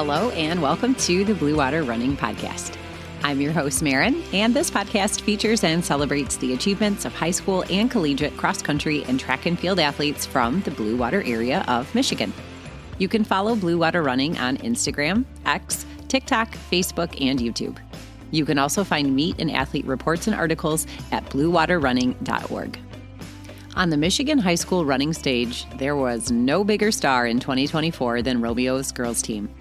Hello and welcome to the Blue Water Running Podcast. I'm your host, Maren, and this podcast features and celebrates the achievements of high school and collegiate cross-country and track and field athletes from the Blue Water area of Michigan. You can follow Blue Water Running on Instagram, X, TikTok, Facebook, and YouTube. You can also find meet and athlete reports and articles at bluewaterrunning.org. On the Michigan high school running stage, there was no bigger star in 2024 than Romeo's girls team.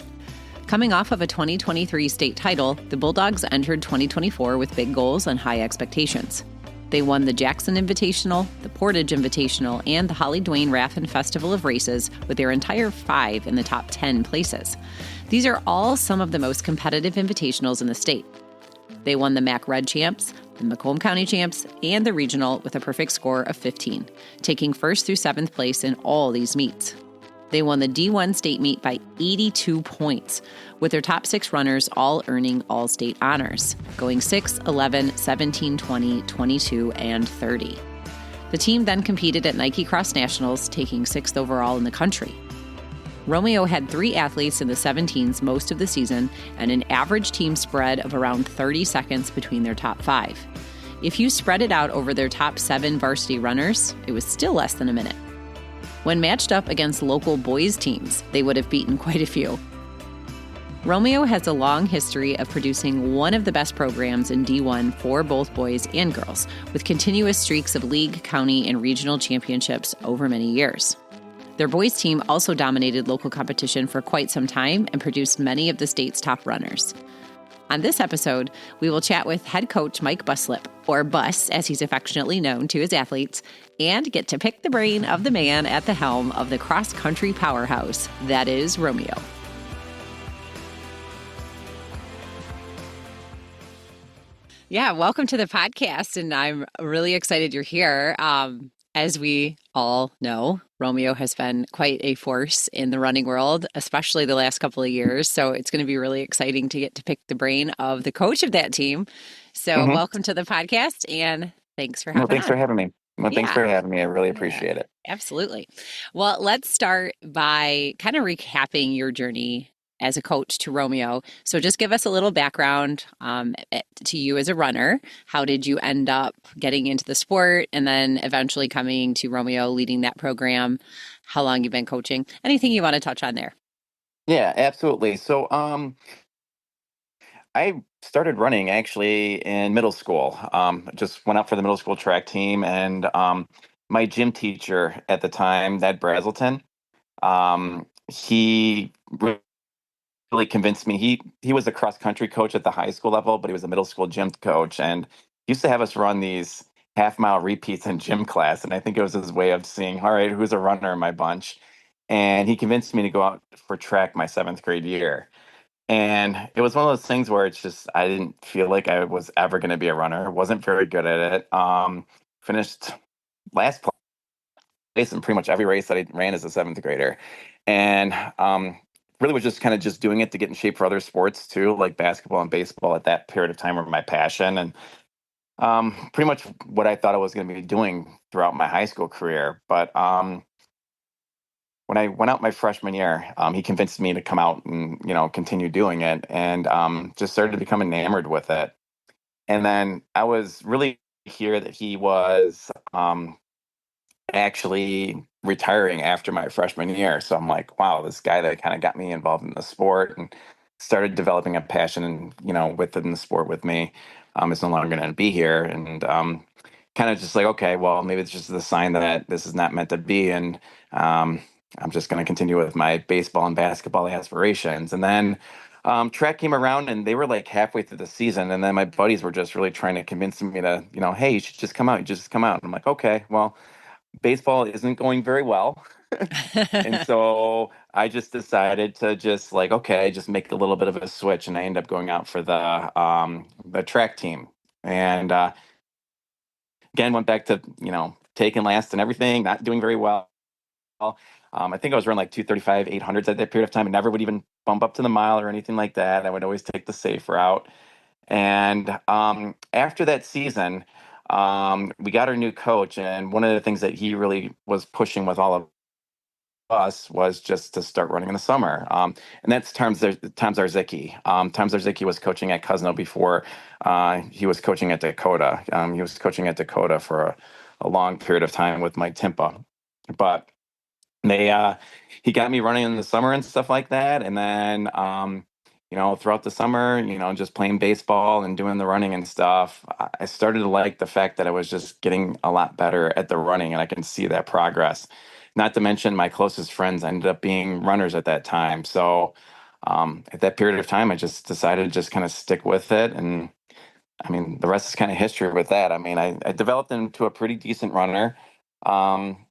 Coming off of a 2023 state title, the Bulldogs entered 2024 with big goals and high expectations. They won the Jackson Invitational, the Portage Invitational, and the Holly-Duane Raffin Festival of Races with their entire 5 in the top 10 places. These are all some of the most competitive invitationals in the state. They won the MAC Red Champs, the Macomb County Champs, and the Regional with a perfect score of 15, taking 1st through 7th place in all these meets. They won the D1 state meet by 82 points, with their top 6 runners all earning all-state honors, going 6, 11, 17, 20, 22, and 30. The team then competed at Nike Cross Nationals, taking 6th overall in the country. Romeo had 3 athletes in the 17s most of the season and an average team spread of around 30 seconds between their top 5. If you spread it out over their top 7 varsity runners, it was still less than a minute. When matched up against local boys teams, they would have beaten quite a few. Romeo has a long history of producing one of the best programs in D1 for both boys and girls, with continuous streaks of league, county, and regional championships over many years. Their boys team also dominated local competition for quite some time and produced many of the state's top runners. On this episode, we will chat with head coach Mike Buslepp, or Bus as he's affectionately known to his athletes, and get to pick the brain of the man at the helm of the cross-country powerhouse that is Romeo. Yeah, welcome to the podcast, and I'm really excited you're here. As we all know, Romeo has been quite a force in the running world, especially the last couple of years. So it's going to be really exciting to get to pick the brain of the coach of that team. So welcome to the podcast, and thanks for having Thanks for having me. Thanks for having me. I really appreciate it. Absolutely. Well, let's start by kind of recapping your journey as a coach to Romeo. So just give us a little background to you as a runner. How did you end up getting into the sport and then eventually coming to Romeo, leading that program? How long you've been coaching? Anything you want to touch on there? Yeah, absolutely. So I started running actually in middle school. Just went out for the middle school track team, and my gym teacher at the time, Ned Brazelton, he really convinced me. He was a cross country coach at the high school level, but he was a middle school gym coach, and he used to have us run these half-mile repeats in gym class. And I think it was his way of seeing, all right, who's a runner in my bunch. And he convinced me to go out for track my 7th grade year. And it was one of those things where it's just I didn't feel like I was ever going to be a runner. Wasn't very good at it. Finished last place in pretty much every race that I ran as a 7th grader, and really was just kind of just doing it to get in shape for other sports too, like basketball and baseball at that period of time were my passion, and pretty much what I thought I was going to be doing throughout my high school career. But when I went out my freshman year, he convinced me to come out and continue doing it, and just started to become enamored with it. And then I was really here that he was actually retiring after my freshman year. So I'm like, wow, this guy that kind of got me involved in the sport and started developing a passion and within the sport with me is no longer going to be here. And kind of just like, okay, well, maybe it's just a sign that this is not meant to be. And I'm just going to continue with my baseball and basketball aspirations. And then track came around, and they were like halfway through the season. And then my buddies were just really trying to convince me to, hey, you should just come out. You just come out. And I'm like, okay, well, baseball isn't going very well. And so I just decided to just like, okay, just make a little bit of a switch. And I ended up going out for the track team. And again, went back to, taking last and everything, not doing very well. I think I was running like 235, 800s at that period of time, and never would even bump up to the mile or anything like that. I would always take the safe route. And after that season, we got our new coach, and one of the things that he really was pushing with all of us was just to start running in the summer. And that's Tom Zarzicki. Tom Zarzicki was coaching at Cosno before he was coaching at Dakota. He was coaching at Dakota for a long period of time with Mike Timpa. But they he got me running in the summer and stuff like that. And then throughout the summer, just playing baseball and doing the running and stuff, I started to like the fact that I was just getting a lot better at the running, and I can see that progress. Not to mention my closest friends ended up being runners at that time. So at that period of time, I just decided to just kind of stick with it. And I mean, the rest is kind of history with that. I mean, I developed into a pretty decent runner. Um,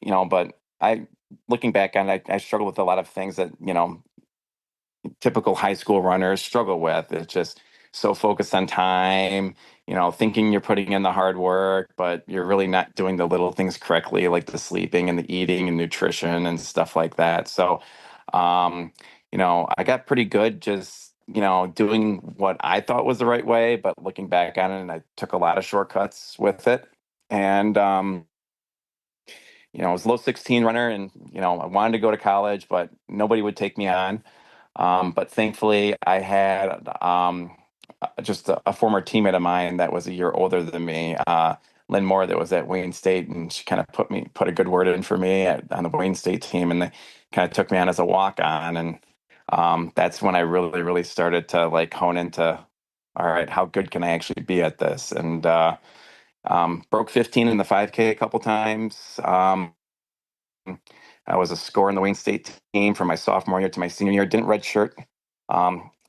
but looking back on it, I struggle with a lot of things that, typical high school runners struggle with. It's just so focused on time, thinking you're putting in the hard work, but you're really not doing the little things correctly, like the sleeping and the eating and nutrition and stuff like that. So, I got pretty good just, doing what I thought was the right way, but looking back on it, and I took a lot of shortcuts with it. And, I was a low 16 runner, and, I wanted to go to college, but nobody would take me on. But thankfully, I had just a former teammate of mine that was a year older than me, Lynn Moore, that was at Wayne State, and she kind of put a good word in for me on the Wayne State team, and they kind of took me on as a walk on, and that's when I really, really started to like hone into, all right, how good can I actually be at this, and broke 15 in the 5K a couple times. I was a scorer in the Wayne State team from my sophomore year to my senior year. Didn't redshirt.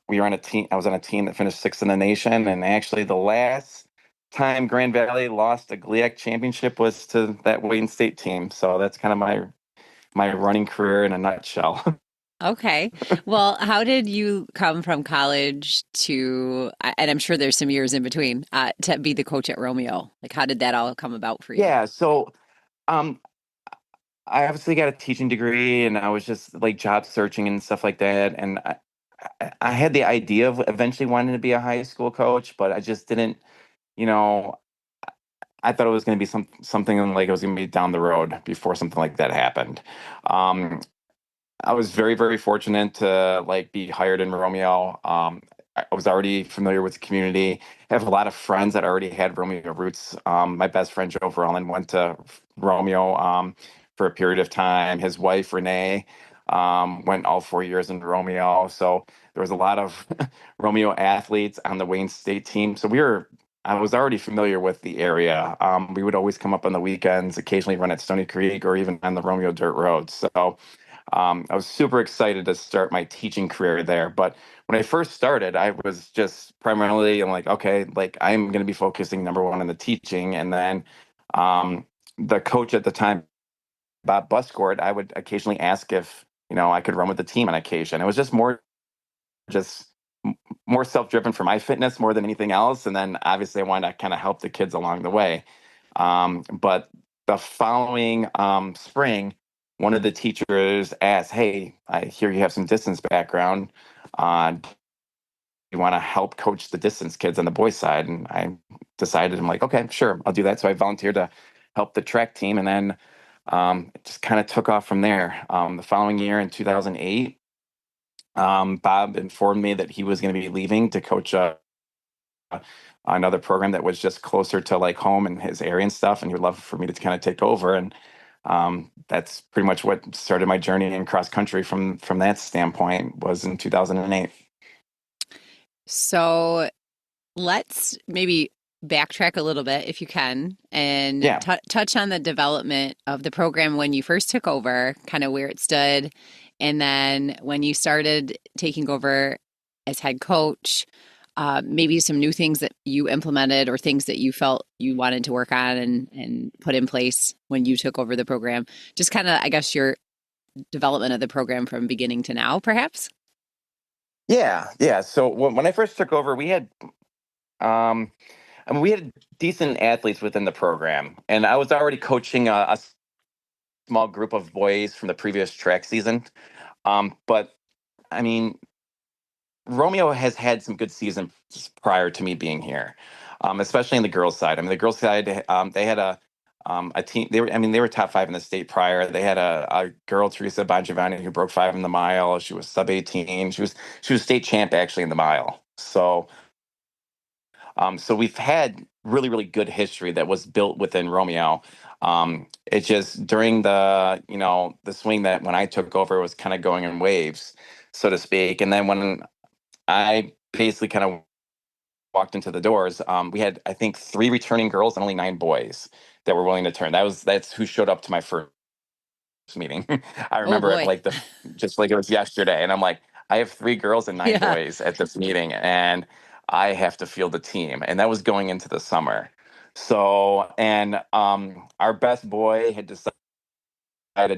We were on a team. I was on a team that finished sixth in the nation, and actually, the last time Grand Valley lost a GLIAC championship was to that Wayne State team. So that's kind of my running career in a nutshell. Okay. Well, how did you come from college to, and I'm sure there's some years in between, to be the coach at Romeo? Like, how did that all come about for you? Yeah. So um, I obviously got a teaching degree, and I was just like job searching and stuff like that. And I had the idea of eventually wanting to be a high school coach, but I just didn't, you know, I thought it was going to be something like it was going to be down the road before something like that happened. Um, I was very, very fortunate to like be hired in Romeo. I was already familiar with the community. I have a lot of friends that already had Romeo roots. My best friend Joe Verlin went to Romeo for a period of time. His wife Renee went all 4 years in Romeo. So there was a lot of Romeo athletes on the Wayne State team. So I was already familiar with the area. We would always come up on the weekends, occasionally run at Stony Creek or even on the Romeo Dirt Road. So I was super excited to start my teaching career there. But when I first started, I was just primarily, I'm like, okay, like I'm going to be focusing number one on the teaching. And then the coach at the time, Bob Buscourt, I would occasionally ask if, I could run with the team on occasion. It was just more self-driven for my fitness more than anything else. And then obviously I wanted to kind of help the kids along the way. But the following spring, one of the teachers asked, "Hey, I hear you have some distance background. Do you want to help coach the distance kids on the boys' side?" And I decided, I'm like, okay, sure, I'll do that. So I volunteered to help the track team, and then it just kind of took off from there. The following year in 2008, Bob informed me that he was going to be leaving to coach another program that was just closer to like home and his area and stuff, and he would love for me to kind of take over. And that's pretty much what started my journey in cross country from that standpoint was in 2008. So let's maybe backtrack a little bit if you can and Yeah. touch on the development of the program when you first took over, kind of where it stood, and then when you started taking over as head coach, maybe some new things that you implemented or things that you felt you wanted to work on and put in place when you took over the program. Just kind of, I guess, your development of the program from beginning to now, perhaps? Yeah. So when I first took over, um, we had decent athletes within the program, and I was already coaching a small group of boys from the previous track season. But I mean, Romeo has had some good seasons prior to me being here, especially on the girls' side. I mean, the girls' side, they had a team. They were top five in the state prior. They had a girl, Teresa Bongiovanni, who broke 5 in the mile. She was sub 18. She was state champ actually in the mile. So we've had really, really good history that was built within Romeo. It's just during the swing that when I took over, it was kind of going in waves, so to speak. And then when I basically kind of walked into the doors, we had, I think, 3 returning girls and only 9 boys that were willing to turn. That's who showed up to my first meeting. I Oh remember it boy. like just like it was yesterday. And I'm like, I have 3 girls and 9 Yeah. boys at this meeting, and I have to field the team. And that was going into the summer. So, and our best boy had decided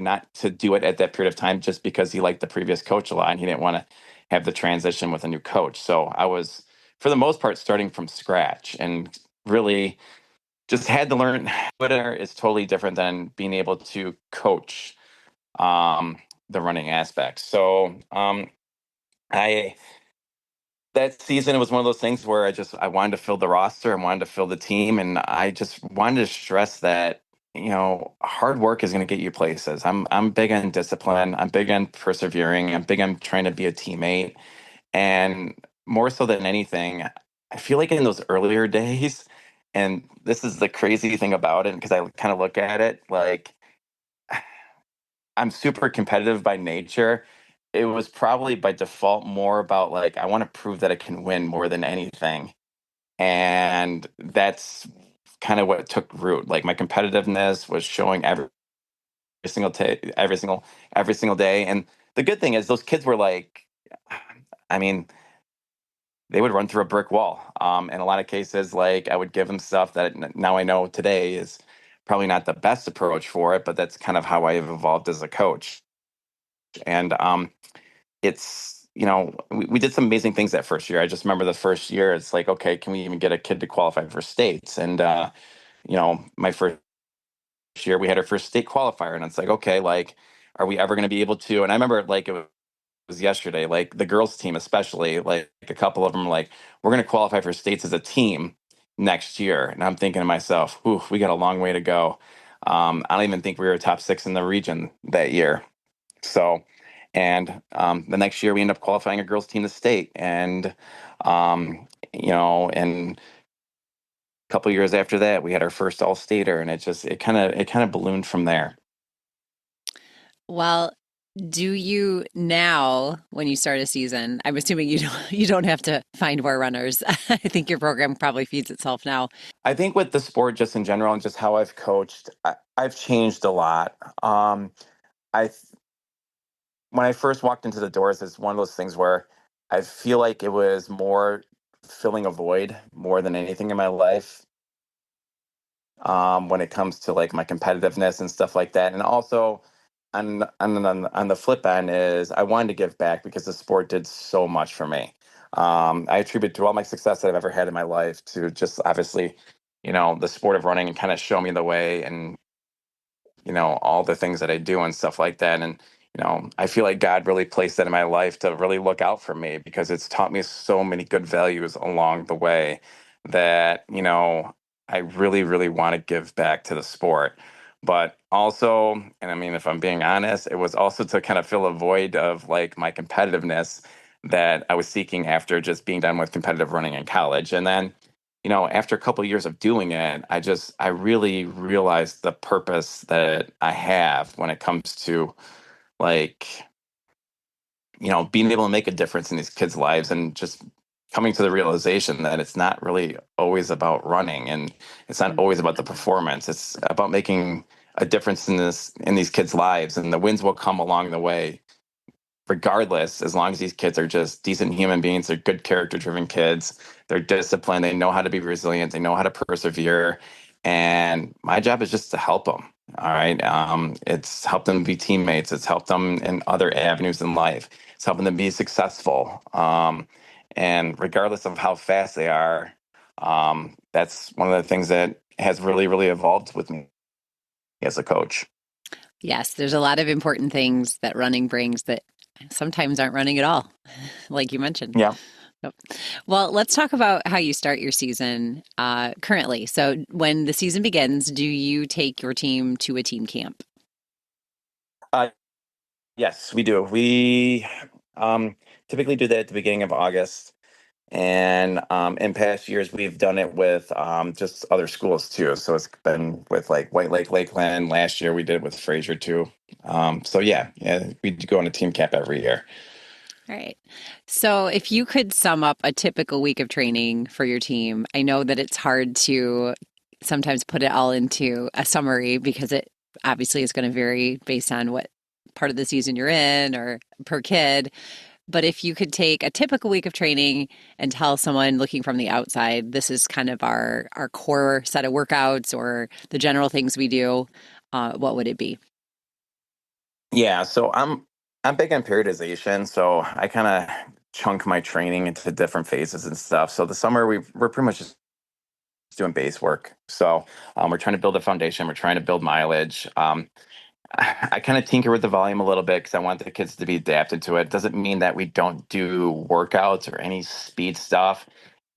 not to do it at that period of time just because he liked the previous coach a lot and he didn't want to have the transition with a new coach. So I was, for the most part, starting from scratch and really just had to learn. Twitter is totally different than being able to coach the running aspect. So I that season it was one of those things where I wanted to fill the roster, I wanted to fill the team, and I just wanted to stress that hard work is going to get you places. I'm big on discipline. I'm big on persevering. I'm big on trying to be a teammate, and more so than anything, I feel like in those earlier days. And this is the crazy thing about it, because I kind of look at it like I'm super competitive by nature. It was probably by default more about like I want to prove that I can win more than anything. And that's kind of what took root. Like my competitiveness was showing every single day. And the good thing is those kids were like, I mean, they would run through a brick wall. In a lot of cases, like I would give them stuff that now I know today is probably not the best approach for it, but that's kind of how I have evolved as a coach. And we did some amazing things that first year. I just remember the first year, it's like, okay, can we even get a kid to qualify for states? And my first year, we had our first state qualifier, and it's like, okay, like, are we ever going to be able to? And I remember like it was yesterday, like the girls team, especially, like a couple of them, were like, we're going to qualify for states as a team next year. And I'm thinking to myself, whew, we got a long way to go. I don't even think we were top 6 in the region that year. So, and the next year we end up qualifying a girls team to state, and a couple years after that we had our first all stater, and it kind of ballooned from there. Well, do you now, when you start a season, I'm assuming you don't have to find more runners. I think your program probably feeds itself now. I think with the sport just in general and just how I've coached, I've changed a lot. I When I first walked into the doors, it's one of those things where I feel like it was more filling a void more than anything in my life, when it comes to like my competitiveness and stuff like that. And also on the flip end is I wanted to give back because the sport did so much for me. I attribute to all my success that I've ever had in my life to just obviously, the sport of running and kind of show me the way, and all the things that I do and stuff like that. And, I feel like God really placed that in my life to really look out for me, because it's taught me so many good values along the way that, I really, really want to give back to the sport. But also, and I mean, if I'm being honest, it was also to kind of fill a void of like my competitiveness that I was seeking after just being done with competitive running in college. And then after a couple of years of doing it, I really realized the purpose that I have when it comes to like, being able to make a difference in these kids' lives, and just coming to the realization that it's not really always about running, and it's not always about the performance. It's about making a difference in these kids' lives, and the wins will come along the way regardless, as long as these kids are just decent human beings, they're good character driven kids, they're disciplined, they know how to be resilient, they know how to persevere. And my job is just to help them. All right. It's help them be teammates. It's help them in other avenues in life. It's helping them be successful. And regardless of how fast they are, that's one of the things that has really, really evolved with me as a coach. Yes, there's a lot of important things that running brings that sometimes aren't running at all, like you mentioned. Yeah. Yep. Well, let's talk about how you start your season currently. So, when the season begins, do you take your team to a team camp? Uh, yes, we do. We um, typically do that at the beginning of August. And in past years, we've done it with just other schools too. So it's been with like White Lake, Lakeland. Last year, we did it with Fraser too. So yeah, we do go on a team camp every year. All right. So, if you could sum up a typical week of training for your team, I know that it's hard to sometimes put it all into a summary because it obviously is going to vary based on what part of the season you're in or per kid. But if you could take a typical week of training and tell someone looking from the outside, this is kind of our core set of workouts or the general things we do, what would it be? Yeah, so I'm big on periodization, so I kind of chunk my training into different phases and stuff. So the summer we're pretty much just doing base work. So we're trying to build a foundation. We're trying to build mileage. I kind of tinker with the volume a little bit because I want the kids to be adapted to it. Doesn't mean that we don't do workouts or any speed stuff.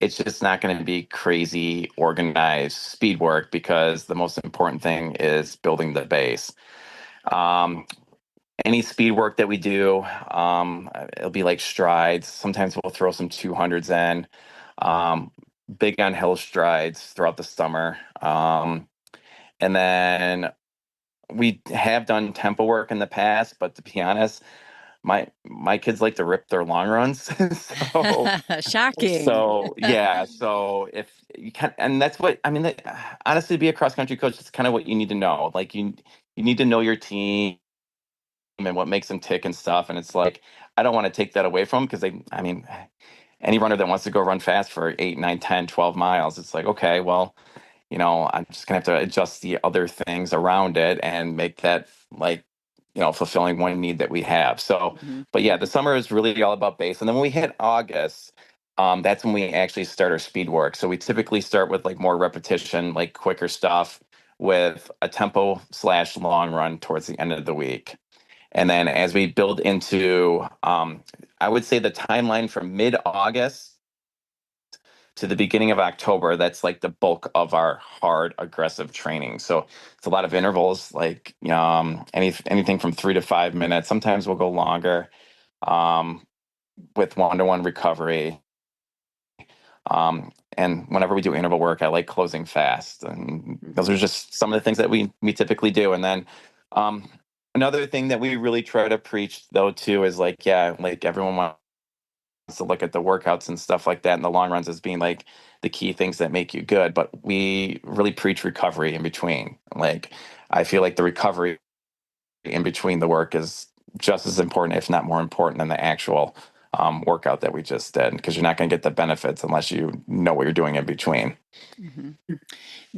It's just not going to be crazy organized speed work because the most important thing is building the base. Um, any speed work that we do, it'll be like strides. Sometimes we'll throw some 200s in. Um, Big on hill strides throughout the summer. And then we have done tempo work in the past, but to be honest, my kids like to rip their long runs. so Shocking. so yeah, so if you can, and that's what I mean, honestly, to be a cross country coach, it's kind of what you need to know. Like you need to know your team and what makes them tick and stuff. And it's like I don't want to take that away from them because I mean, any runner that wants to go run fast for 8, 9, 10, 12 miles, it's like, okay, well, I'm just gonna have to adjust the other things around it and make that like, fulfilling one need that we have. So, Mhm. but yeah, the summer is really all about base. And then when we hit August, that's when we actually start our speed work. So we typically start with like more repetition, like quicker stuff with a tempo slash long run towards the end of the week. And then as we build into, I would say the timeline from mid August to the beginning of October, that's like the bulk of our hard, aggressive training. So it's a lot of intervals, like anything from 3 to 5 minutes. Sometimes we'll go longer um, with one-to-one recovery. And whenever we do interval work, I like closing fast, and those Mhm. are just some of the things that we typically do. And then um, another thing that we really try to preach, though, too, is like like everyone wants to look at the workouts and stuff like that and the long runs as being like the key things that make you good, but we really preach recovery in between. Like I feel like the recovery in between the work is just as important, if not more important, than the actual workout that we just did, because you're not going to get the benefits unless you know what you're doing in between. Mhm.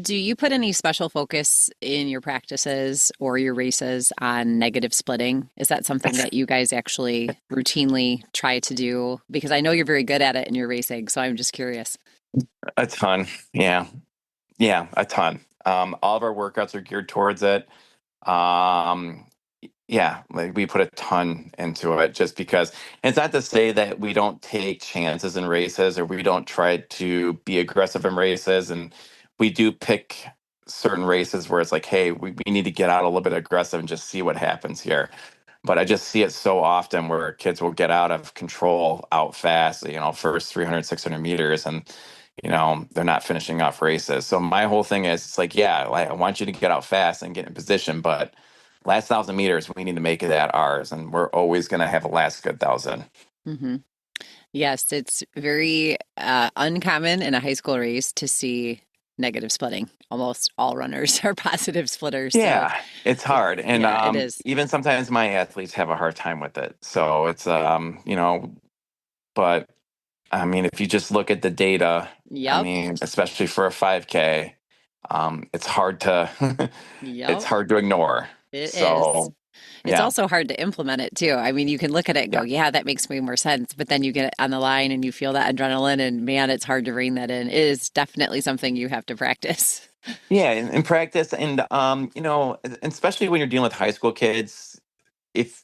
Do you put any special focus in your practices or your races on negative splitting? Is that something that you guys actually routinely try to do? Because I know you're very good at it in your racing, so I'm just curious. A ton. Yeah. Yeah, a ton. All of our workouts are geared towards it. Um, yeah, like we put a ton into it just because it's not to say that we don't take chances in races or we don't try to be aggressive in races. And we do pick certain races where it's like, hey, we need to get out a little bit aggressive and just see what happens here. But I just see it so often where kids will get out of control out fast, first 300, 600 meters, and, they're not finishing off races. So my whole thing is, it's like, yeah, like, I want you to get out fast and get in position, but last 1,000 meters, we need to make that ours. And we're always going to have a last good 1,000. Hmm. Yes, it's very uncommon in a high school race to see negative splitting. Almost all runners are positive splitters. So, Yeah, it's hard. And yeah, it is. even sometimes my athletes have a hard time with it. So it's, but I mean, if you just look at the data, I Yep. mean, especially for a 5K, it's hard to it's Yep. hard to ignore. It is. So It's yeah, also hard to implement it too. I mean, you can look at it and go, yeah, yeah, that makes way more sense. But then you get on the line and you feel that adrenaline, and man, it's hard to rein that in. It is definitely something you have to practice. yeah. In practice, and especially when you're dealing with high school kids, if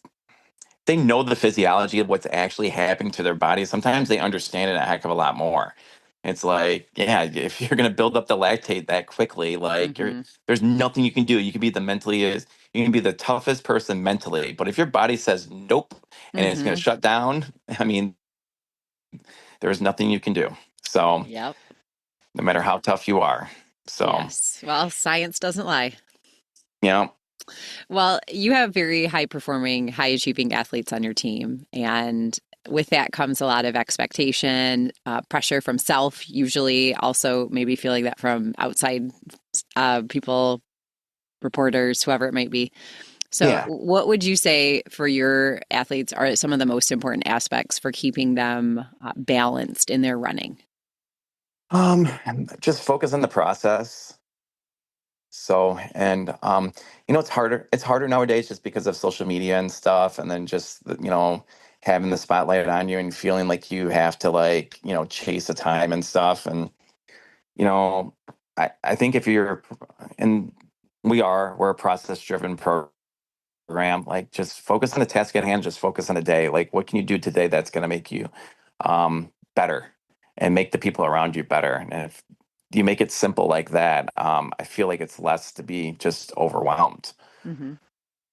they know the physiology of what's actually happening to their body, sometimes they understand it a heck of a lot more. It's like, yeah, if you're going to build up the lactate that quickly, like Mm-hmm. there's nothing you can do. You can be you can be the toughest person mentally, but if your body says nope and it's going Mm-hmm. to shut down, I mean, there's nothing you can do. So Yep. no matter how tough you are. So, Yes. Well, science doesn't lie. you know, Well, you have very high performing, high achieving athletes on your team. And with that comes a lot of expectation, pressure from self, usually also maybe feeling that from outside people, reporters, whoever it might be. So, yeah. what would you say for your athletes are some of the most important aspects for keeping them balanced in their running? Um, just focus on the process. So, and it's harder. It's harder nowadays just because of social media and stuff, and then just having the spotlight on you and feeling like you have to like chase a time and stuff. And you know, I think if you're, and we're a process driven program. Like just focus on the task at hand. Just focus on the day. Like what can you do today that's going to make you better and make the people around you better. And if you make it simple like that, I feel like it's less to be just overwhelmed. Hmm.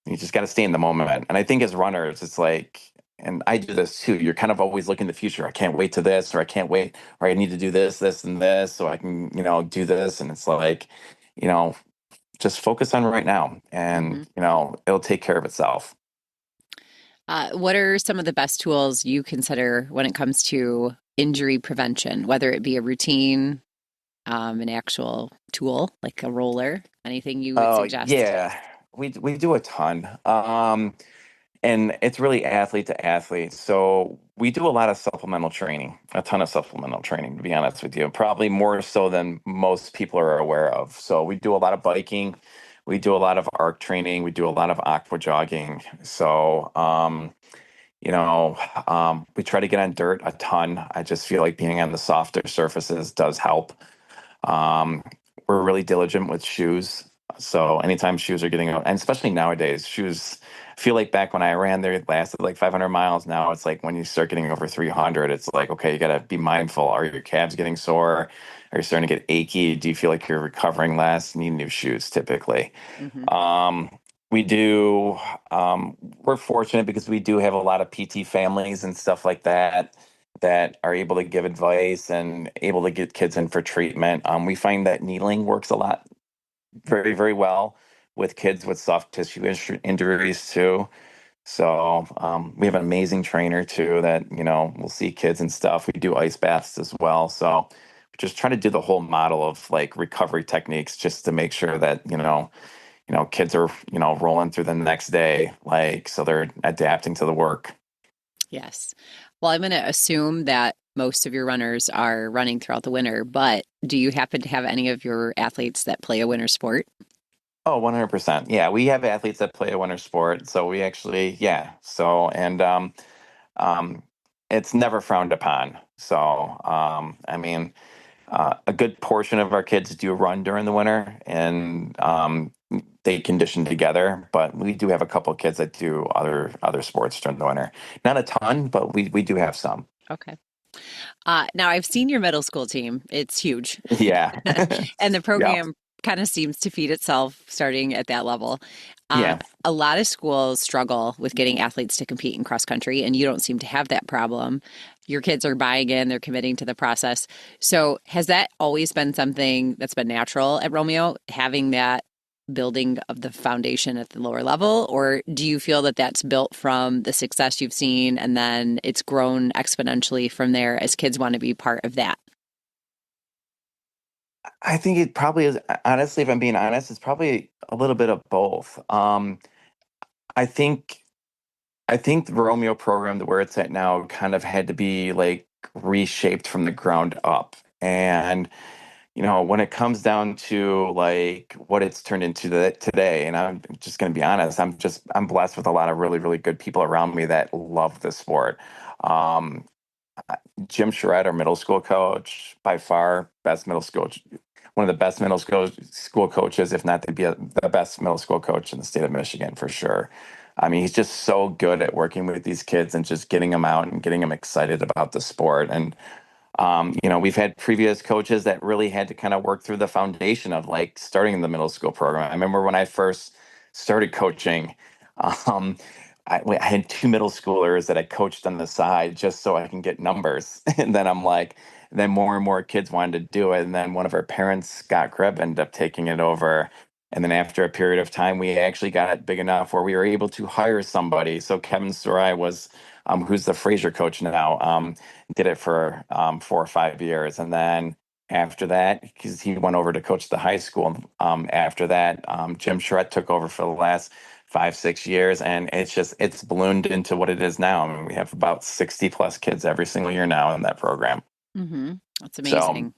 You just got to stay in the moment. And I think as runners, it's like, and I do this too. You're kind of always looking to the future. I can't wait to this, or I can't wait, or I need to do this, this, and this, so I can, do this. And it's like, you know, just focus on right now, Hmm. and it'll take care of itself. What are some of the best tools you consider when it comes to injury prevention, whether it be a routine, an actual tool like a roller, anything you would Oh suggest? yeah, we do a ton, and it's really athlete to athlete. So we do a lot of supplemental training, a ton of supplemental training. To be honest with you, probably more so than most people are aware of. So we do a lot of biking, we do a lot of arc training, we do a lot of aqua jogging. So you know, we try to get on dirt a ton. I just feel like being on the softer surfaces does help. Um, we're really diligent with shoes. So anytime shoes are getting out, and especially nowadays, shoes, I feel like back when I ran, they lasted like 500 miles. Now it's like when you start getting over 300, it's like, okay, you got to be mindful. Are your calves getting sore? Are you starting to get achy? Do you feel like you're recovering less? You need new shoes typically. Hmm. Um, we do, we're fortunate because we do have a lot of PT families and stuff like that are able to give advice and able to get kids in for treatment. We find that needling works a lot, very, very well with kids with soft tissue injuries too. So we have an amazing trainer too that, will see kids and stuff. We do ice baths as well. So we just try to do the whole model of like recovery techniques just to make sure that, kids are, rolling through the next day, like, so they're adapting to the work. Yes. Well, I'm going to assume that most of your runners are running throughout the winter, but do you happen to have any of your athletes that play a winter sport? Oh, 100%. Yeah, we have athletes that play a winter sport. So we actually, yeah. So, and um, it's never frowned upon. So, I mean, a good portion of our kids do run during the winter and they condition together, but we do have a couple of kids that do other sports during the winter. Not a ton, but we do have some. Okay. Now, I've seen your middle school team. It's huge. Yeah. And the Yeah. program kind of seems to feed itself starting at that level. Yeah. A lot of schools struggle with getting athletes to compete in cross country, and you don't seem to have that problem. Your kids are buying in, they're committing to the process. So, has that always been something that's been natural at Romeo, having that building of the foundation at the lower level? Or do you feel that that's built from the success you've seen and then it's grown exponentially from there as kids want to be part of that? I think it probably is. Honestly, if I'm being honest, it's probably a little bit of both. I think I think the Romeo program, where it's at now, kind of had to be like reshaped from the ground up. And when it comes down to like what it's turned into today, and I'm just going to be honest, I'm blessed with a lot of really, really good people around me that love the sport. Um, Jim Charette, our middle school coach, by far best middle school, one of the best middle school coaches, if not the best middle school coach in the state of Michigan for sure. I mean, he's just so good at working with these kids and just getting them out and getting them excited about the sport. And we've had previous coaches that really had to kind of work through the foundation of like starting in the middle school program. I remember when I first started coaching, um, I had two middle schoolers that I coached on the side just so I can get numbers. And then then more and more kids wanted to do it. And then one of our parents, Scott Greb, ended up taking it over. And then after a period of time, we actually got it big enough where we were able to hire somebody. So Kevin Sarai was, who's the Fraser coach now. Did it for 4 or 5 years, and then after that, because he went over to coach the high school. After that, Jim Charette took over for the last 5, 6 years, and it's ballooned into what it is now. I mean, we have about 60 plus kids every single year now in that program. Mm-hmm. That's So amazing.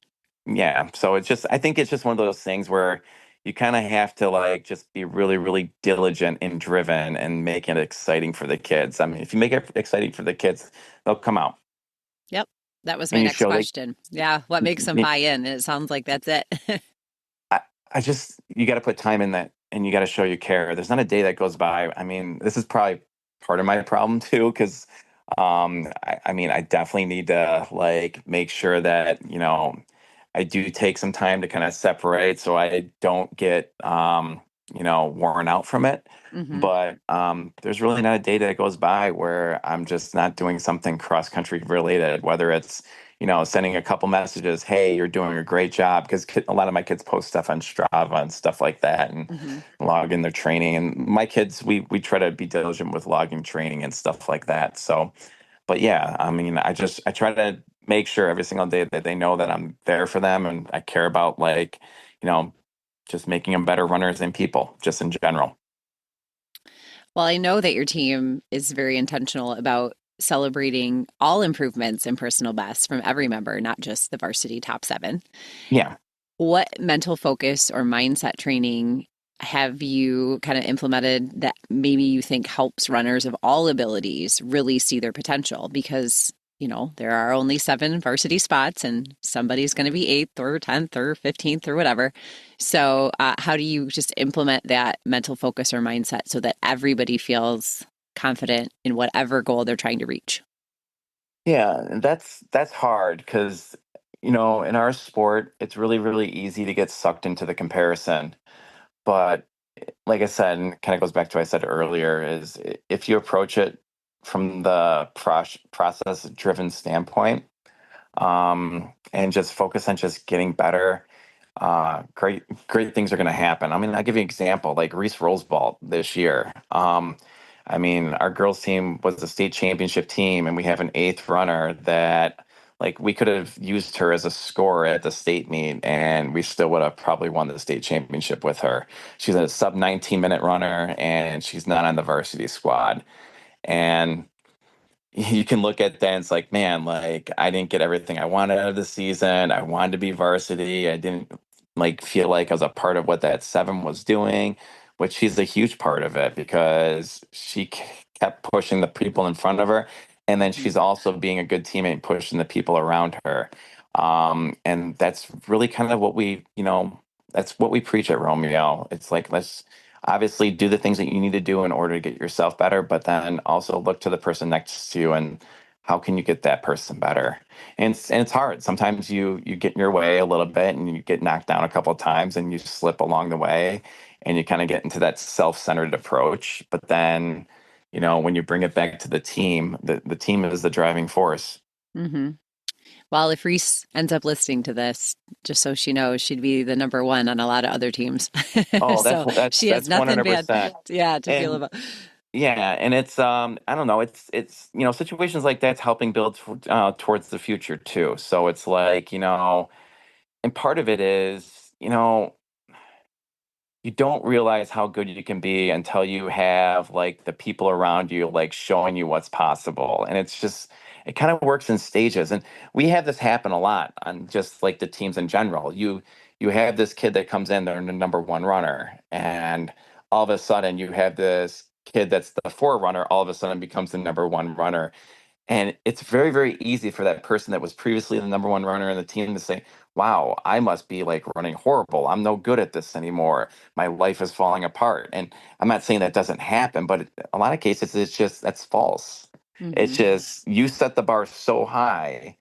yeah, so I think it's just one of those things where you kind of have to like just be really, really diligent and driven and make it exciting for the kids. I mean, if you make it exciting for the kids, they'll come out. Yep. That was my And you next show they question. Yeah. What makes them buy in? And it sounds like that's it. I, I just you got to put time in that, and you got to show you care. There's not a day that goes by. I mean, this is probably part of my problem too, because I mean, I definitely need to like make sure that I do take some time to kind of separate so I don't get worn out from it. Hmm. But there's really not a day that goes by where I'm just not doing something cross country related, whether it's sending a couple messages, hey, you're doing a great job, because a lot of my kids post stuff on Strava and stuff like that, and Hmm. log in their training. And my kids, we try to be diligent with logging training and stuff like that. So, but yeah, I mean, I try to make sure every single day that they know that I'm there for them and I care about like, you know, just making them better runners and people, just in general. Well, I know that your team is very intentional about celebrating all improvements in personal best from every member, not just the varsity top seven. Yeah. What mental focus or mindset training have you kind of implemented that maybe you think helps runners of all abilities really see their potential? Because, there are only seven varsity spots and somebody's going to be eighth or 10th or 15th or whatever. So, how do you just implement that mental focus or mindset so that everybody feels confident in whatever goal they're trying to reach? Yeah, and that's hard because in our sport, it's really, really easy to get sucked into the comparison. But like I said, and kind of goes back to what I said earlier, is if you approach it from the process driven standpoint, and just focus on just getting better, great things are going to happen. I mean, I'll give you an example, like Reese Roseball this year. I mean, our girls team was the state championship team, and we have an eighth runner that like we could have used her as a scorer at the state meet, and we still would have probably won the state championship with her. She's a sub 19-minute runner, and she's not on the varsity squad. And you can look at that and it's like, man, like I didn't get everything I wanted out of the season. I wanted to be varsity. I didn't like feel like I was a part of what that seven was doing, which she's a huge part of it because she kept pushing the people in front of her. And then she's also being a good teammate, pushing the people around her. And that's really kind of that's what we preach at Romeo. It's like, let's obviously do the things that you need to do in order to get yourself better, but then also look to the person next to you and how can you get that person better. And it's hard. Sometimes you get in your way a little bit and you get knocked down a couple of times and you slip along the way and you kind of get into that self-centered approach. But then, when you bring it back to the team, the team is the driving force. Hmm. Well, if Reese ends up listening to this, just so she knows, she'd be the number one on a lot of other teams. Oh, that's So that's she has that's nothing bad, 100%. yeah, to feel And about. yeah, and it's I don't know, it's situations like that's helping build towards the future too. So it's like, and part of it is, you don't realize how good you can be until you have like the people around you like showing you what's possible. And it kind of works in stages. And we have this happen a lot on just like the teams in general. You have this kid that comes in, they're the number one runner, and all of a sudden you have this kid that's the forerunner, all of a sudden becomes the number one runner. And it's very, very easy for that person that was previously the number one runner in the team to say, wow, I must be like running horrible. I'm no good at this anymore. My life is falling apart. And I'm not saying that doesn't happen, but a lot of cases it's just that's false. It's Mm-hmm. just you set the bar so high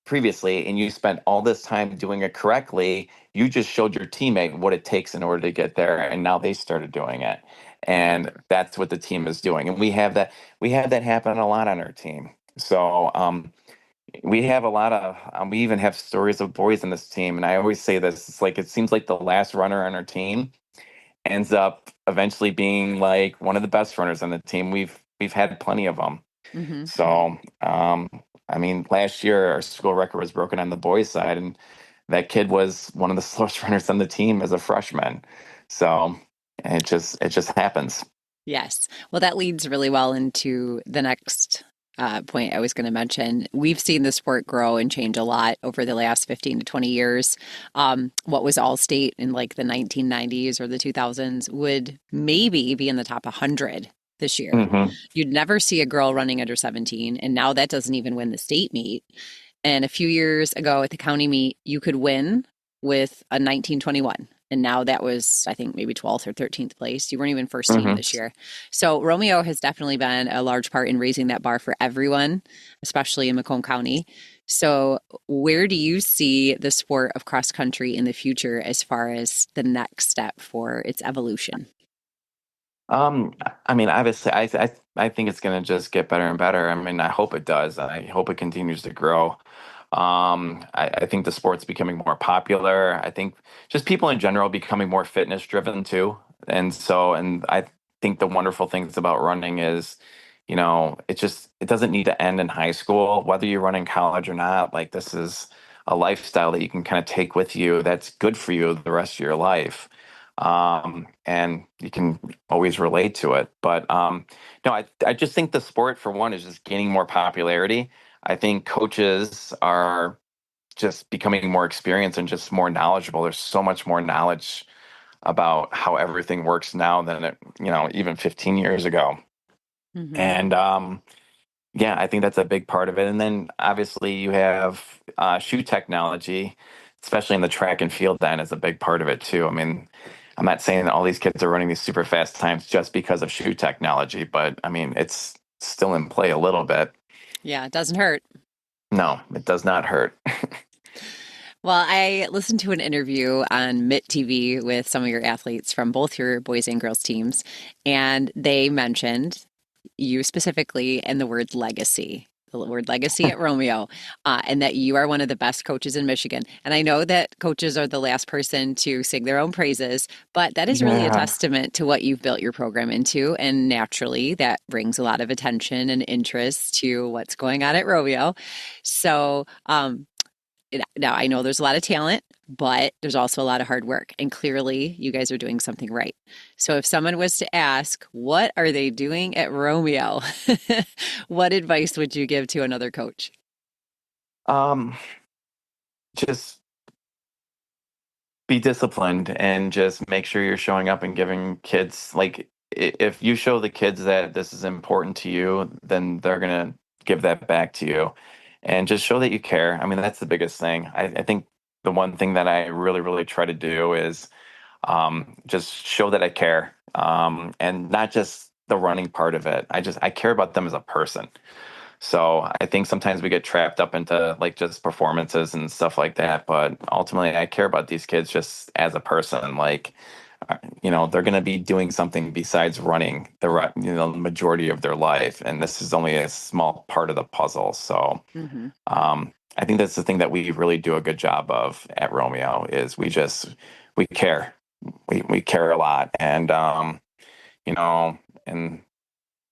previously and you spent all this time doing it correctly. You just showed your teammate what it takes in order to get there, and now they started doing it. And that's what the team is doing. And we have that happen a lot on our team. So we have a lot of we even have stories of boys in this team, and I always say this, it's like it seems like the last runner on our team ends up eventually being like one of the best runners on the team. We've had plenty of them. Mm-hmm. So I mean, last year our school record was broken on the boys side, and that kid was one of the slowest runners on the team as a freshman. So it just happens. Yes. Well, that leads really well into the next point I was going to mention. We've seen the sport grow and change a lot over the last 15 to 20 years. What was all state in like the 1990s or the 2000s would maybe be in the top 100 this year. Hmm. You'd never see a girl running under 17, and now that doesn't even win the state meet. And a few years ago at the county meet, you could win with a 1921. And now that was, I think, maybe 12th or 13th place. You weren't even first team Hmm. this year. So Romeo has definitely been a large part in raising that bar for everyone, especially in Macomb County. So, where do you see the sport of cross country in the future as far as the next step for its evolution? I mean, obviously, I think it's going to just get better and better. I mean, I hope it does. I hope it continues to grow. I think the sport's becoming more popular. I think just people in general becoming more fitness driven too. And I think the wonderful things about running is, it doesn't need to end in high school, whether you run in college or not. Like this is a lifestyle that you can kind of take with you that's good for you the rest of your life. And you can always relate to it. But no, I just think the sport, for one, is just gaining more popularity. I think coaches are just becoming more experienced and just more knowledgeable. There's so much more knowledge about how everything works now than even 15 years ago. Mm-hmm. And yeah, I think that's a big part of it. And then obviously you have shoe technology, especially in the track and field then is a big part of it too. I mean, I'm not saying that all these kids are running these super fast times just because of shoe technology, but I mean, it's still in play a little bit. Yeah, it doesn't hurt. No, it does not hurt. Well, I listened to an interview on MIT TV with some of your athletes from both your boys and girls teams, and they mentioned you specifically and the word legacy at Romeo, and that you are one of the best coaches in Michigan. And I know that coaches are the last person to sing their own praises, but that is really a Yeah. testament to what you've built your program into. And naturally, that brings a lot of attention and interest to what's going on at Romeo. So, now I know there's a lot of talent, but there's also a lot of hard work. And clearly, you guys are doing something right. So, if someone was to ask, what are they doing at Romeo? What advice would you give to another coach? Um, just be disciplined and just make sure you're showing up and giving kids like if you show the kids that this is important to you, then they're gonna give that back to you, and just show that you care. I mean, that's the biggest thing. I think the one thing that I really, really try to do is just show that I care, and not just the running part of it. I care about them as a person. So I think sometimes we get trapped up into like just performances and stuff like that. But ultimately, I care about these kids just as a person. Like, they're going to be doing something besides running the majority of their life, and this is only a small part of the puzzle. So Hmm. I think that's the thing that we really do a good job of at Romeo is we care. We care a lot, and you know, and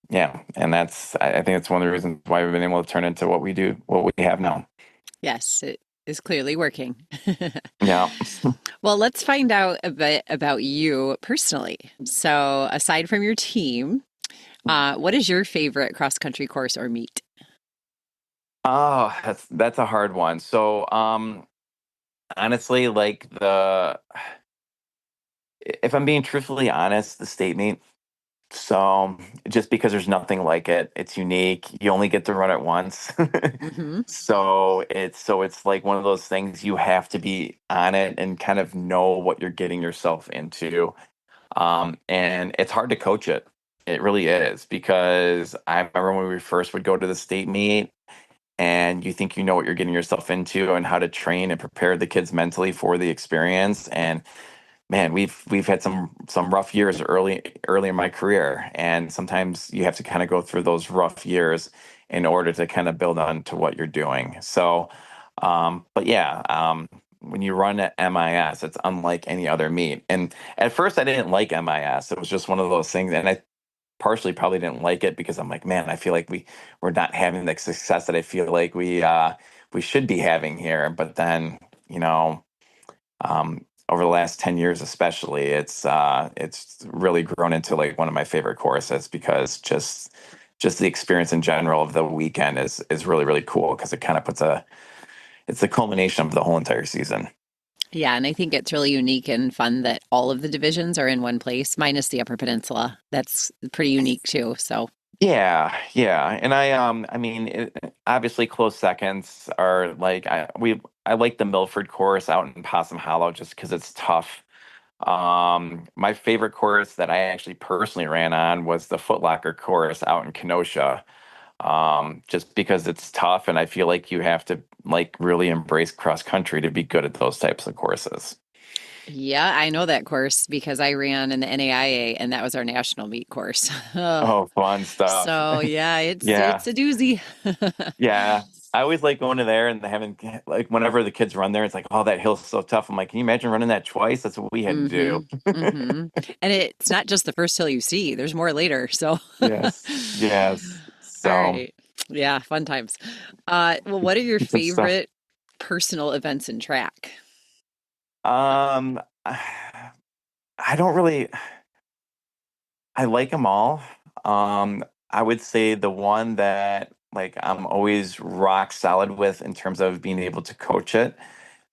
yeah, and I think that's one of the reasons why we've been able to turn into what we have now. Yes, it is clearly working. Yeah. Well, let's find out a bit about you personally. So, aside from your team, what is your favorite cross country course or meet? Oh, that's a hard one. So, honestly, like if I'm being truthfully honest, the state meet, So just because there's nothing like it, it's unique. You only get to run it once. Hmm. So it's like one of those things you have to be on it and kind of know what you're getting yourself into. And it's hard to coach it. It really is because I remember when we first would go to the state meet and you think you know what you're getting yourself into and how to train and prepare the kids mentally for the experience. And man, we've had some rough years early in my career, and sometimes you have to kind of go through those rough years in order to kind of build on to what you're doing. So, but yeah, when you run at MIS, it's unlike any other meet. And at first, I didn't like MIS. It was just one of those things, and I partially probably didn't like it because I'm like, man, I feel like we're not having the success that I feel like we should be having here. But then, you know. Over the last 10 years especially, it's really grown into like one of my favorite courses because just the experience in general of the weekend is really really cool because it kind of puts a it's the culmination of the whole entire season. Yeah, and I think it's really unique and fun that all of the divisions are in one place, minus the Upper Peninsula. That's pretty unique too. So, Yeah, and I mean, obviously, close seconds are like I like the Milford course out in Possum Hollow just because it's tough. My favorite course that I actually personally ran on was the Foot Locker course out in Kenosha. Just because it's tough, and I feel like you have to like really embrace cross country to be good at those types of courses. yeah, I know that course because I ran in the NAIA and that was our national meet course. Oh, fun stuff. So, yeah, Yeah, it's a doozy. yeah. I always like going to there and having like whenever the kids run there, it's like, oh, that hill's so tough. I'm like, can you imagine running that twice? That's what we had to Mm-hmm. do. Mm-hmm. And it's not just the first hill you see, there's more later. So, Yes, yes. all So right. Yeah, fun times. Well, what are your good stuff. favorite personal events in track? Um, I don't really. I like them all. I would say the one that like I'm always rock solid with in terms of being able to coach it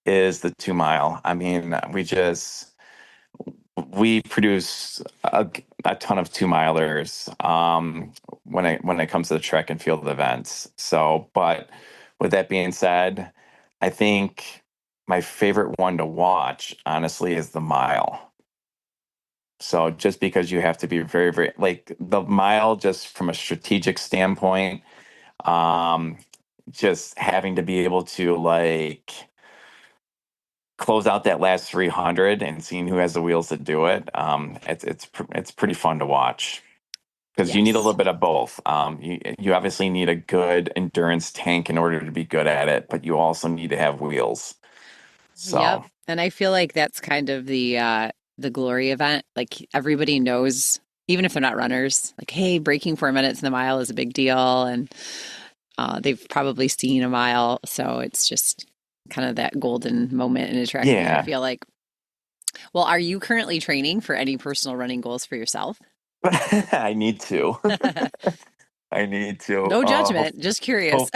is the 2 mile. I mean, we produce a ton of 2 milers when it comes to the track and field events. So, but with that being said, I think my favorite one to watch, honestly, is the mile. So just because you have to be very, very like the mile, just from a strategic standpoint, um, just having to be able to like close out that last 300 and seeing who has the wheels to do it. It's pretty fun to watch because you need a Yes. little bit of both. You obviously need a good endurance tank in order to be good at it, but you also need to have wheels. Yep. So And I feel like that's kind of the glory event. Like everybody knows, even if they're not runners, like, hey, breaking 4 minutes in the mile is a big deal. And they've probably seen a mile. So it's just kind of that golden moment in a track meet, I yeah, feel like. Well, are you currently training for any personal running goals for yourself? I need to. I need to. No judgment, just curious.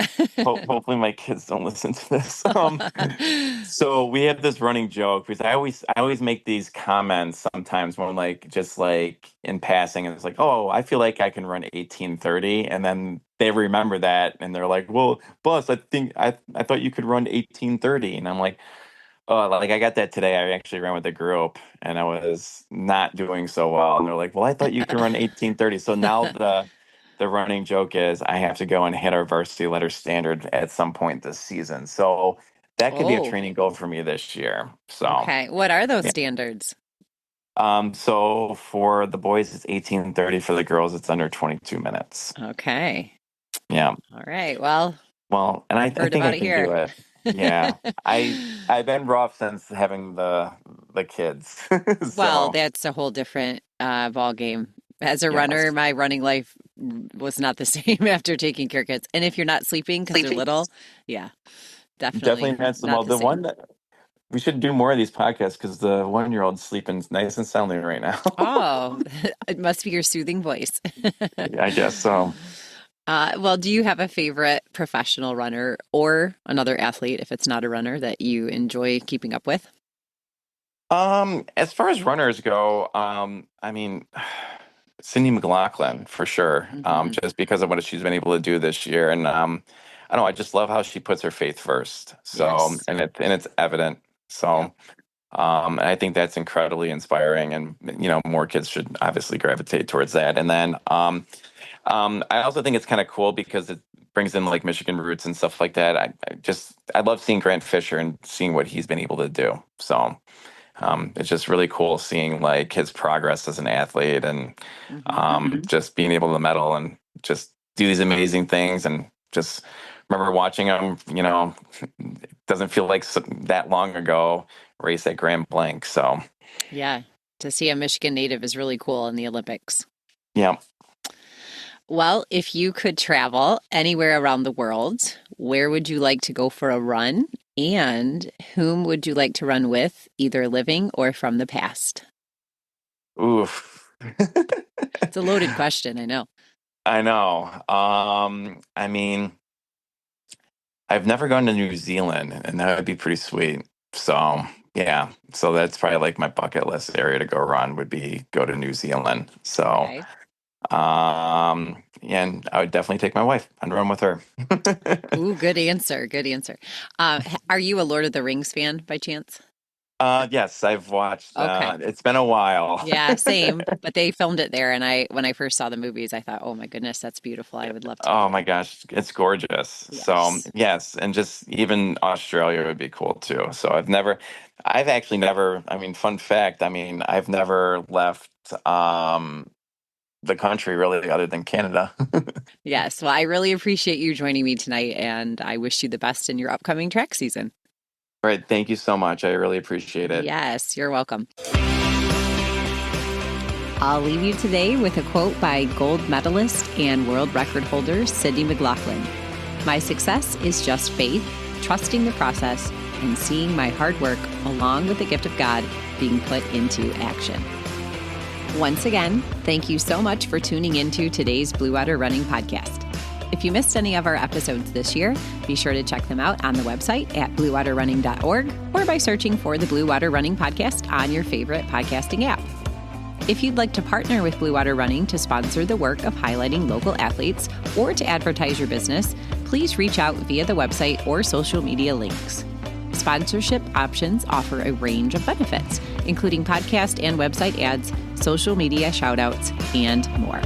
Hope, hopefully my kids don't listen to this. So we have this running joke because I always make these comments sometimes when like just like in passing and it's like, oh, I feel like I can run 18:30, and then they remember that and they're like, well, boss, I thought you could run 18:30, and I'm like, oh, like I got that today. I actually ran with a group and I was not doing so well. And they're like, well, I thought you could run 18:30. So now the running joke is I have to go and hit our varsity letter standard at some point this season. So that could be a Oh, training goal for me this year. So okay. What are those yeah. standards? So for the boys it's 18:30. For the girls it's under 22 minutes. Okay. Yeah. All right. Well, Well, and I heard think I about it can do here. it. Yeah. I've been rough since having the kids. Well, So that's a whole different ball game. As a runner, yes. my running life was not the same after taking care of kids. And if you're not sleeping because they're Sleeping. little, yeah, Definitely definitely not not well. the The same. one that we should do more of these podcasts because the 1-year-old's sleeping nice and soundly right now. Oh, it must be your soothing voice. I guess so. Well, do you have a favorite professional runner or another athlete, if it's not a runner, that you enjoy keeping up with? As far as runners go, I mean, Cindy McLaughlin for sure. Just because of what she's been able to do this year, and I don't know, I just love how she puts her faith first. So, Yes. and it's evident. Yep. So, and I think that's incredibly inspiring, and more kids should obviously gravitate towards that. And then, I also think it's kind of cool because it brings in like Michigan roots and stuff like that. I love seeing Grant Fisher and seeing what he's been able to do. So. It's just really cool seeing like his progress as an athlete and just being able to medal and just do these amazing things. And just remember watching him, it doesn't feel like that long ago, race at Grand Blanc. So, Yeah. To see a Michigan native is really cool in the Olympics. yeah. Well, if you could travel anywhere around the world, where would you like to go for a run? And whom would you like to run with, either living or from the past? Oof. It's a loaded question, I know. I know. I mean, I've never gone to New Zealand, and that would be pretty sweet. So, yeah. So that's probably like my bucket list area to go run would be go to New Zealand. So, Okay. and I would definitely take my wife and run with her. Ooh, good answer. Good answer. Are you a Lord of the Rings fan by chance? Yes, I've watched. Okay. It's been a while. Yeah, same. But they filmed it there, and when I first saw the movies, I thought, oh my goodness, that's beautiful. I would love to Oh go. my gosh, it's gorgeous. So Yes. yes, and just even Australia would be cool too. So I've actually never. I mean, fun fact. I mean, I've never left the country really, other than Canada. Yes. Well, I really appreciate you joining me tonight, and I wish you the best in your upcoming track season. All right, thank you so much. I really appreciate it. Yes, you're welcome. I'll leave you today with a quote by gold medalist and world record holder Cindy McLaughlin. My success is just faith, trusting the process, and seeing my hard work along with the gift of God being put into action. Once again, thank you so much for tuning into today's Blue Water Running Podcast. If you missed any of our episodes this year, be sure to check them out on the website at bluewaterrunning.org or by searching for the Blue Water Running Podcast on your favorite podcasting app. If you'd like to partner with Blue Water Running to sponsor the work of highlighting local athletes or to advertise your business, please reach out via the website or social media links. Sponsorship options offer a range of benefits, including podcast and website ads, social media shoutouts, and more.